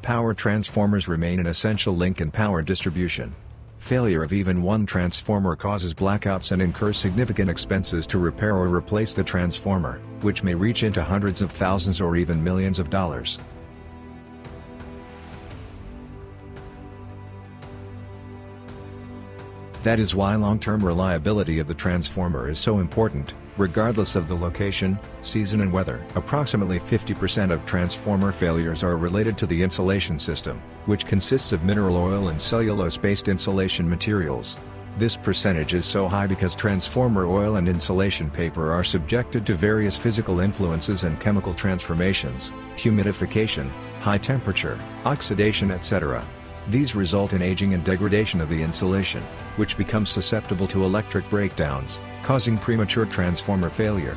Power transformers remain an essential link in power distribution. Failure of even one transformer causes blackouts and incurs significant expenses to repair or replace the transformer, which may reach into hundreds of thousands or even millions of dollars. That is why long-term reliability of the transformer is so important, regardless of the location, season and weather. Approximately 50% of transformer failures are related to the insulation system, which consists of mineral oil and cellulose-based insulation materials. This percentage is so high because transformer oil and insulation paper are subjected to various physical influences and chemical transformations, humidification, high temperature, oxidation, etc. These result in aging and degradation of the insulation, which becomes susceptible to electric breakdowns, causing premature transformer failure.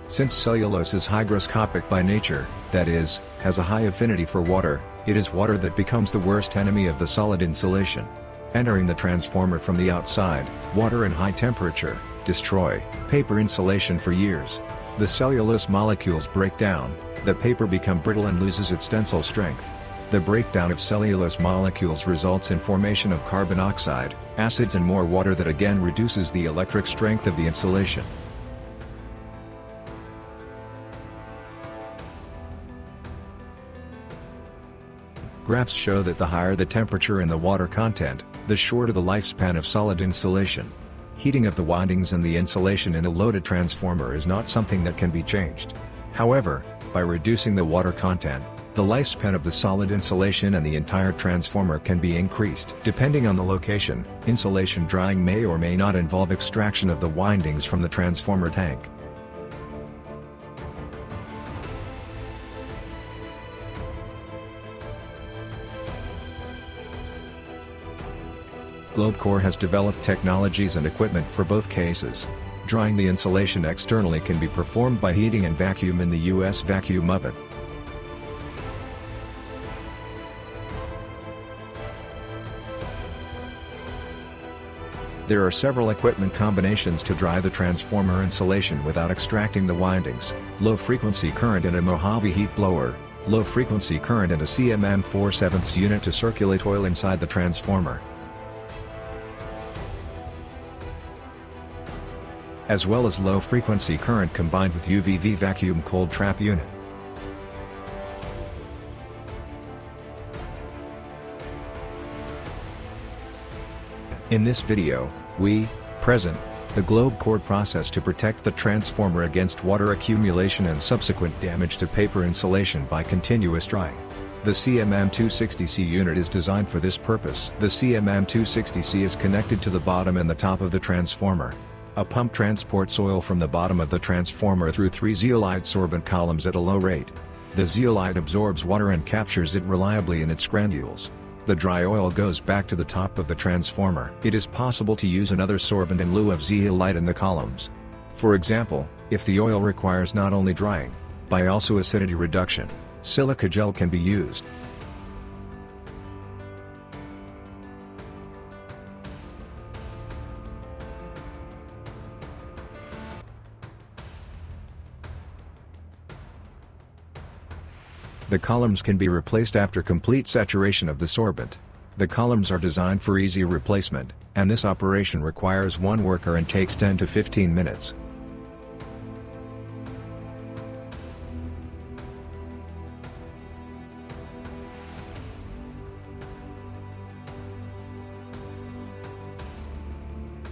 Since cellulose is hygroscopic by nature, that is, has a high affinity for water, it is water that becomes the worst enemy of the solid insulation. Entering the transformer from the outside, water and high temperature destroy paper insulation for years. The cellulose molecules break down, the paper becomes brittle and loses its tensile strength. The breakdown of cellulose molecules results in formation of carbon oxide, acids and more water that again reduces the electric strength of the insulation. Graphs show that the higher the temperature and the water content, the shorter the lifespan of solid insulation. Heating of the windings and the insulation in a loaded transformer is not something that can be changed. However, by reducing the water content, the lifespan of the solid insulation and the entire transformer can be increased. Depending on the location, insulation drying may or may not involve extraction of the windings from the transformer tank. GlobeCore has developed technologies and equipment for both cases. Drying the insulation externally can be performed by heating and vacuum in the US vacuum oven. There are several equipment combinations to dry the transformer insulation without extracting the windings: low-frequency current and a Mojave heat blower, low-frequency current and a CMM-260C unit to circulate oil inside the transformer, as well as low-frequency current combined with UVV vacuum cold trap unit. In this video, we present the GlobeCore process to protect the transformer against water accumulation and subsequent damage to paper insulation by continuous drying. The CMM-260C unit is designed for this purpose. The CMM-260C is connected to the bottom and the top of the transformer. A pump transports oil from the bottom of the transformer through 3 zeolite sorbent columns at a low rate. The zeolite absorbs water and captures it reliably in its granules. The dry oil goes back to the top of the transformer. It is possible to use another sorbent in lieu of zeolite in the columns. For example, if the oil requires not only drying, but also acidity reduction, silica gel can be used. The columns can be replaced after complete saturation of the sorbent. The columns are designed for easy replacement, and this operation requires one worker and takes 10 to 15 minutes.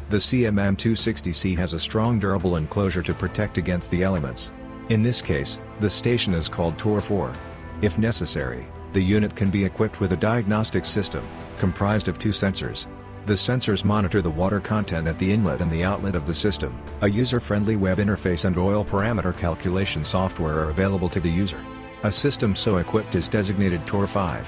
The CMM-260C has a strong durable enclosure to protect against the elements. In this case, the station is called TOR4. If necessary, the unit can be equipped with a diagnostic system, comprised of 2 sensors. The sensors monitor the water content at the inlet and the outlet of the system. A user-friendly web interface and oil parameter calculation software are available to the user. A system so equipped is designated TOR5.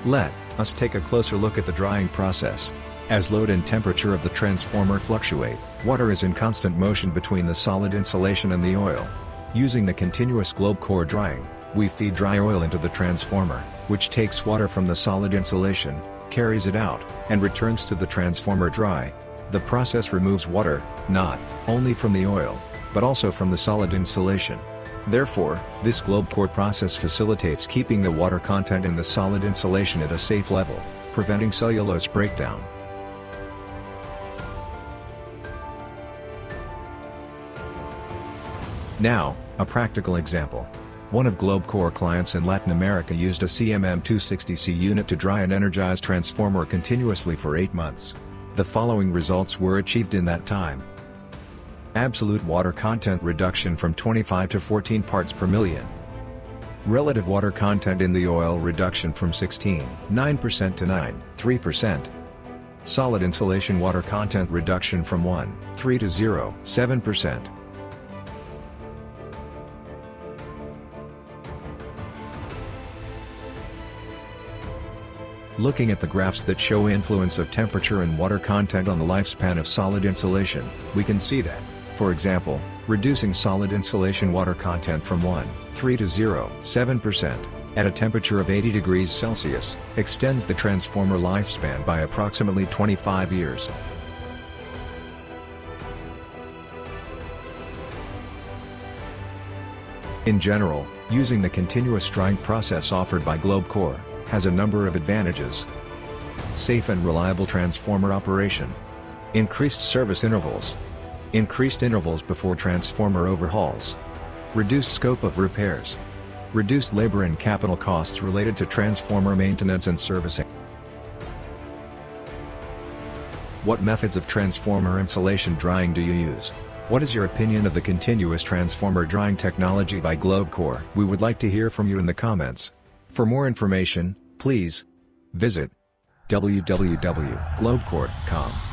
Let us take a closer look at the drying process. As load and temperature of the transformer fluctuate, water is in constant motion between the solid insulation and the oil. Using the continuous GlobeCore drying, We feed dry oil into the transformer, which takes water from the solid insulation, carries it out, and returns to the transformer dry. The process removes water, not only from the oil, but also from the solid insulation. Therefore, this globe core process facilitates keeping the water content in the solid insulation at a safe level, preventing cellulose breakdown. Now, a practical example. One of Globe Core clients in Latin America used a CMM-260C unit to dry an energized transformer continuously for 8 months. The following results were achieved in that time. Absolute water content reduction from 25 to 14 parts per million. Relative water content in the oil reduction from 16.9% to 9.3%. Solid insulation water content reduction from 1.3 to 0.7%. Looking at the graphs that show influence of temperature and water content on the lifespan of solid insulation, we can see that, for example, reducing solid insulation water content from 1.3 to 0.7% at a temperature of 80 degrees Celsius extends the transformer lifespan by approximately 25 years. In general, using the continuous drying process offered by Globe Core has a number of advantages. Safe and reliable transformer operation. Increased service intervals. Increased intervals before transformer overhauls. Reduced scope of repairs. Reduced labor and capital costs related to transformer maintenance and servicing. What methods of transformer insulation drying do you use? What is your opinion of the continuous transformer drying technology by Globe Core? We would like to hear from you in the comments. For more information, please visit www.globecore.com.